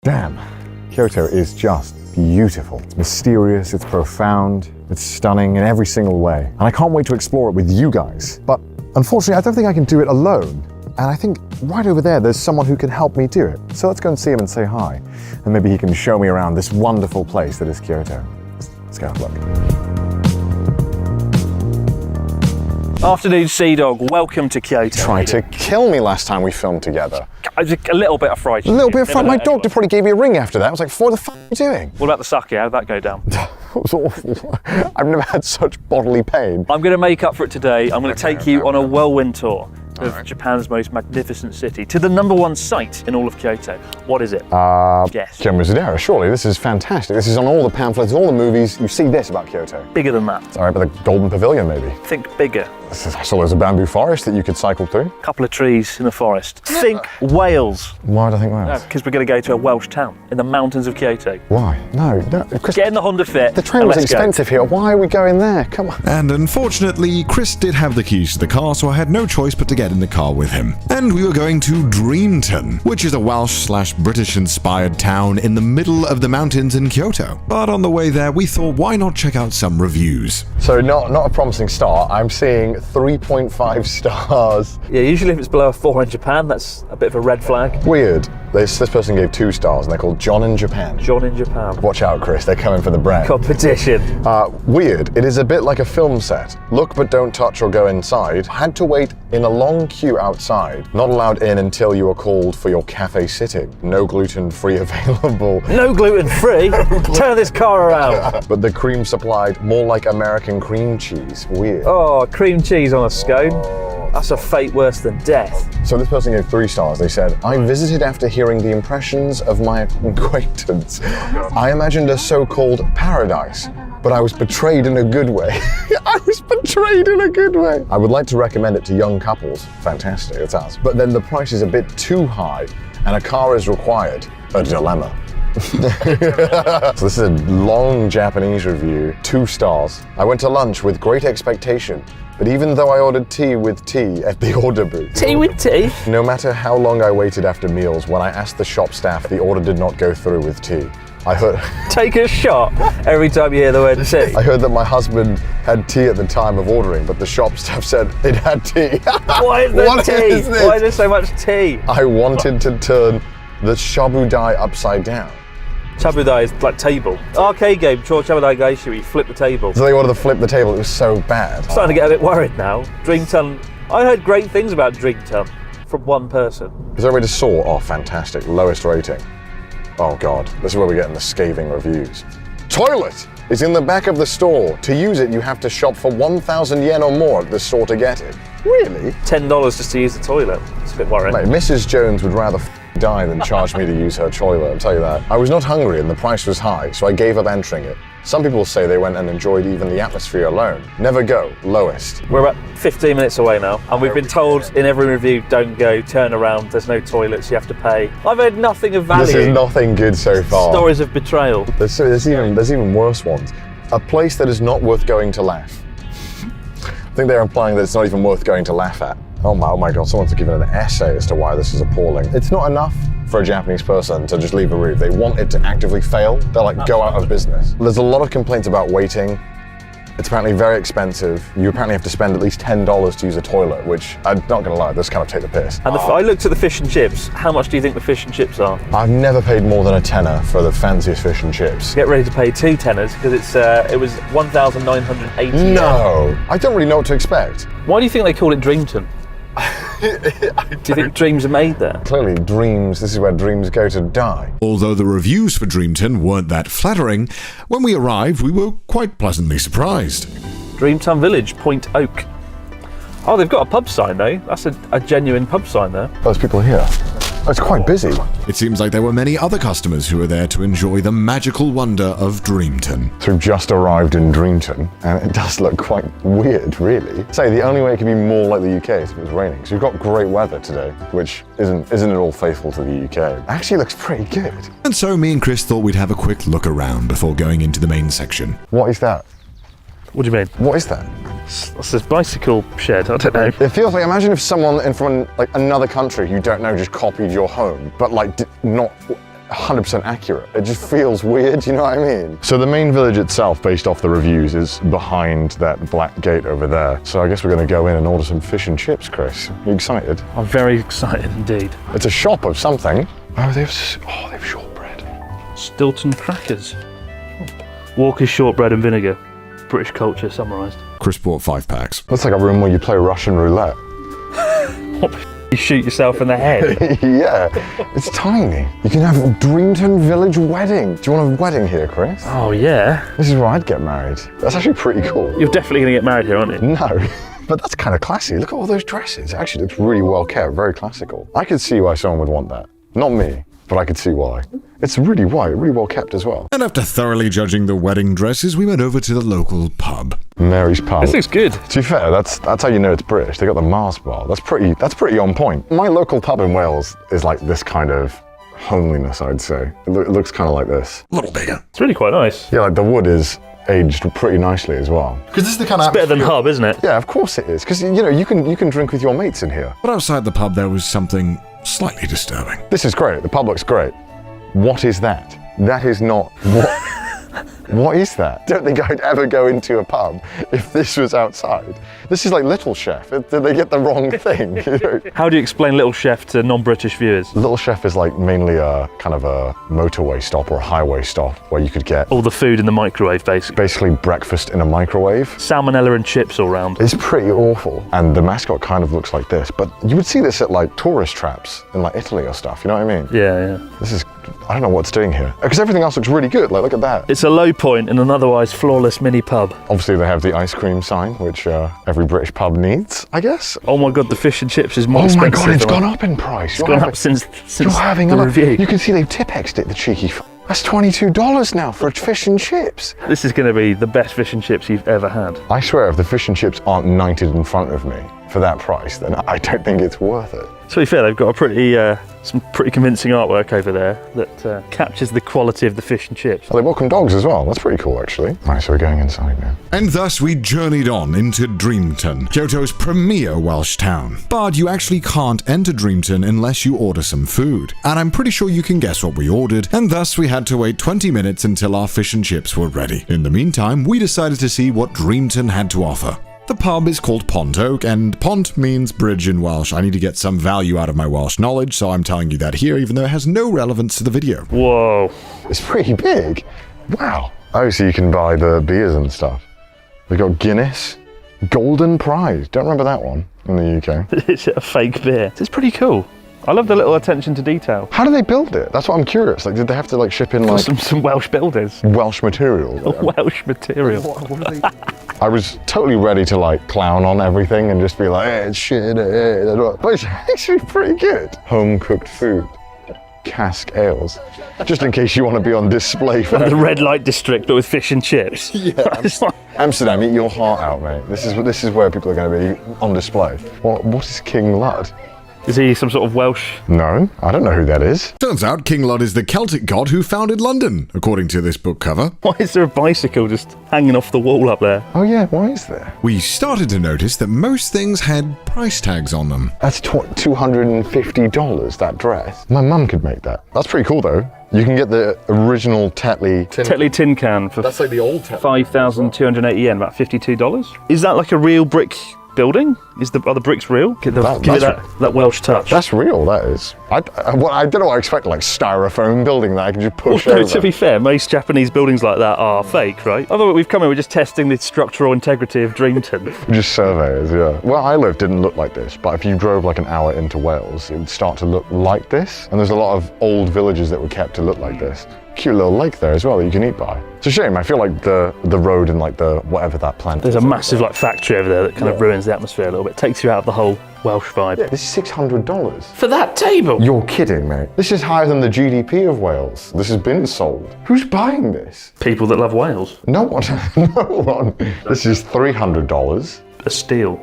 Damn, Kyoto is just beautiful. It's mysterious, it's profound, it's stunning in every single way. And I can't wait to explore it with you guys. But unfortunately, I don't think I can do it alone. And I think right over there's someone who can help me do it. So let's go and see him and say hi. And maybe he can show me around this wonderful place that is Kyoto. Let's go have a look. Afternoon, Sea Dog. Welcome to Kyoto. Tried to kill me last time we filmed together. A little bit of fright. A little bit of fright. My dog probably gave me a ring after that. I was like, what the f*** are you doing? What about the sake? How'd that go down? It was awful. I've never had such bodily pain. I'm going to make up for it today. I'm going to take you on a whirlwind tour of Japan's most magnificent city to the #1 site in all of Kyoto. What is it? Guess. Kyoto, surely. This is fantastic. This is on all the pamphlets, all the movies. You see this about Kyoto. Bigger than that. All right, but the Golden Pavilion, maybe. Think bigger. I saw there's a bamboo forest that you could cycle through. A couple of trees in the forest. Think Wales. Why do I think Wales? Because we're going to go to a Welsh town in the mountains of Kyoto. Why? No. Chris, get in the Honda Fit. The train was expensive here. Why are we going there? Come on. And unfortunately, Chris did have the keys to the car, so I had no choice but to get in the car with him. And we were going to Dreamton, which is a Welsh/British-inspired town in the middle of the mountains in Kyoto. But on the way there, we thought, why not check out some reviews? So not a promising start. I'm seeing 3.5 stars. Yeah, usually if it's below a 4 in Japan, that's a bit of a red flag. Weird. This person gave 2 stars, and they're called John in Japan. John in Japan. Watch out, Chris. They're coming for the brand. Competition. Weird. It is a bit like a film set. Look but don't touch or go inside. Had to wait in a long queue outside. Not allowed in until you are called for your cafe sitting. No gluten-free available. No gluten-free? Turn this car around. But the cream supplied more like American cream cheese. Weird. Oh, cream cheese on a scone. That's a fate worse than death. So this person gave 3 stars. They said, I visited after hearing the impressions of my acquaintance. I imagined a so-called paradise, but I was betrayed in a good way. I was betrayed in a good way. I would like to recommend it to young couples. Fantastic, it's us. But then the price is a bit too high and a car is required. A dilemma. So this is a long Japanese review, 2 stars. I went to lunch with great expectation. But even though I ordered tea with tea at the order booth. Tea with tea? No matter how long I waited after meals, when I asked the shop staff, the order did not go through with tea. I heard... Take a shot every time you hear the word tea. I heard that my husband had tea at the time of ordering, but the shop staff said it had tea. Why is there tea? Why is there so much tea? I wanted to turn the shabudai upside down. Shabudai is like table. Arcade game, Shabudai Gaishu, where you flip the table. So they wanted to flip the table, it was so bad. I'm starting to get a bit worried now. Dreamton, I heard great things about Dreamton from one person. Is there a way to sort? Oh, fantastic, lowest rating. Oh God, this is where we're getting the scathing reviews. Toilet is in the back of the store. To use it, you have to shop for 1,000 yen or more at the store to get it. Really? $10 just to use the toilet. It's a bit worrying. Mate, Mrs. Jones would rather die than charge me to use her toilet, I'll tell you that. I was not hungry and the price was high, so I gave up entering it. Some people say they went and enjoyed even the atmosphere alone. Never go, lowest. We're about 15 minutes away now, and we've been told in every review, don't go, turn around, there's no toilets, you have to pay. I've heard nothing of value. This is nothing good so far. Stories of betrayal. There's even worse ones. A place that is not worth going to laugh. I think they're implying that it's not even worth going to laugh at. Oh my God, someone's given an essay as to why this is appalling. It's not enough for a Japanese person to just leave a review. They want it to actively fail. They're like, go out of business. There's a lot of complaints about waiting. It's apparently very expensive. You apparently have to spend at least $10 to use a toilet, which I'm not gonna lie, this kind of take the piss. And I looked at the fish and chips. How much do you think the fish and chips are? I've never paid more than a tenner for the fanciest fish and chips. Get ready to pay 2 tenors because it was 1,980. No, I don't really know what to expect. Why do you think they call it Dreamton? Do you think dreams are made there? Clearly, dreams, this is where dreams go to die. Although the reviews for Dreamton weren't that flattering, when we arrived we were quite pleasantly surprised. Dreamtown Village, Point Oak. Oh, they've got a pub sign though. That's a genuine pub sign there. There's people here. Oh, it's quite busy. It seems like there were many other customers who were there to enjoy the magical wonder of Dreamton. So we've just arrived in Dreamton, and it does look quite weird, really. Say, the only way it could be more like the UK is if it was raining. So we've got great weather today, which isn't at all faithful to the UK. It actually looks pretty good. And so me and Chris thought we'd have a quick look around before going into the main section. What is that? What do you mean? What is that? That's this bicycle shed, I don't know. It feels like, imagine if someone from like another country you don't know just copied your home, but like not 100% accurate. It just feels weird, you know what I mean? So the main village itself, based off the reviews, is behind that black gate over there. So I guess we're going to go in and order some fish and chips, Chris. Are you excited? I'm very excited indeed. It's a shop of something. Oh, they have shortbread. Stilton crackers. Walker's shortbread and vinegar. British culture summarised. Chris bought 5 packs. Looks like a room where you play Russian roulette. What the you shoot yourself in the head? Yeah, it's tiny. You can have a Dreamton Village wedding. Do you want a wedding here, Chris? Oh yeah. This is where I'd get married. That's actually pretty cool. You're definitely going to get married here, aren't you? No, but that's kind of classy. Look at all those dresses. It actually looks really well kept, very classical. I could see why someone would want that. Not me, but I could see why. It's really white, really well kept as well. And after thoroughly judging the wedding dresses, we went over to the local pub. Mary's Pub. This looks good. To be fair, that's how you know it's British. They got the Mars bar. That's pretty on point. My local pub in Wales is like this kind of homeliness, I'd say. It looks kind of like this. A little bigger. It's really quite nice. Yeah, like the wood is aged pretty nicely as well. Because this is the kind of Better than Hub, isn't it? Yeah, of course it is. Because you know you can drink with your mates in here. But outside the pub, there was something slightly disturbing. This is great. The pub looks great. What is that? That is not what. What is that? Don't think I'd ever go into a pub if this was outside. This is like Little Chef. Did they get the wrong thing? You know? How do you explain Little Chef to non-British viewers? Little Chef is like mainly a kind of a motorway stop or a highway stop where you could get All the food in the microwave, basically. basically breakfast in a microwave. Salmonella and chips all round. It's pretty awful. And the mascot kind of looks like this, but you would see this at like tourist traps in like Italy or stuff, you know what I mean? Yeah. This is, I don't know what it's doing here. Because everything else looks really good, like look at that. It's a low point in an otherwise flawless mini pub. Obviously they have the ice cream sign, which every British pub needs, I guess. Oh my god, the fish and chips is more Oh expensive. my god, it's than gone I- up in price. It's gone up since You're having the a look. review. You can see they've Tipexed it, the cheeky That's $22 now for a fish and chips. This is going to be the best fish and chips you've ever had. I swear, if the fish and chips aren't knighted in front of me for that price, then I don't think it's worth it. To be fair, they've got a pretty, some pretty convincing artwork over there that captures the quality of the fish and chips. Oh, they welcome dogs as well. That's pretty cool, actually. Right, so we're going inside now. And thus we journeyed on into Dreamton, Kyoto's premier Welsh town. But you actually can't enter Dreamton unless you order some food. And I'm pretty sure you can guess what we ordered, and thus we had to wait 20 minutes until our fish and chips were ready. In the meantime, we decided to see what Dreamton had to offer. The pub is called Pont Oak, and Pont means bridge in Welsh. I need to get some value out of my Welsh knowledge, so I'm telling you that here, even though it has no relevance to the video. Whoa. It's pretty big. Wow. Oh, so you can buy the beers and stuff. We've got Guinness, Golden Prize. Don't remember that one in the UK. It's a fake beer. It's pretty cool. I love the little attention to detail. How do they build it? That's what I'm curious. Like, did they have to like ship in like Some Welsh builders. Welsh material? Welsh material. I was totally ready to like clown on everything and just be like, hey, it's shit, but it's actually pretty good. Home cooked food, cask ales, just in case you want to be on display for The red light district, but with fish and chips. Yeah, Amsterdam, eat your heart out, mate. This is where people are going to be on display. What is King Lud? Is he some sort of Welsh? No, I don't know who that is. Turns out King Lud is the Celtic god who founded London, according to this book cover. Why is there a bicycle just hanging off the wall up there? Oh yeah, why is there? We started to notice that most things had price tags on them. That's $250, that dress. My mum could make that. That's pretty cool though. You can get the original Tetley Tin can for That's like the old Tetley. 5,280 yen, about $52. Is that like a real brick building? Are the bricks real? Give it that Welsh touch. That's real, that is. I don't know what I expected, like styrofoam building that I can just push Well, no, over. to be fair, most Japanese buildings like that are fake, right? Although we've come in, we're just testing the structural integrity of Dreamton. Just surveyors, yeah. Where I lived didn't look like this, but if you drove like an hour into Wales, it would start to look like this. And there's a lot of old villages that were kept to look like this. Cute little lake there as well that you can eat by. It's a shame. I feel like the road and like the whatever that plant There's is a massive like factory over there that kind of ruins the atmosphere a little bit. Takes you out of the whole Welsh vibe. Yeah, this is $600. For that table? You're kidding, mate. This is higher than the GDP of Wales. This has been sold. Who's buying this? People that love Wales. No one. No one. This is $300. A steal.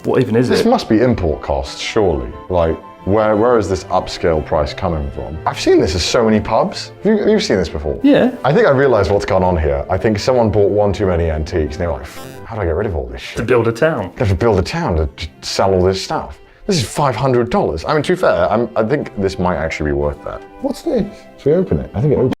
What even is This it? must be import costs, surely. Like, where is this upscale price coming from? I've seen this at so many pubs. You've seen this before? Yeah. I think I realised what's gone on here. I think someone bought one too many antiques and they were like, how do I get rid of all this shit? To build a town. They have to build a town to sell all this stuff. This is $500. I mean, to be fair, I think this might actually be worth that. What's this? Should we open it? I think it opens.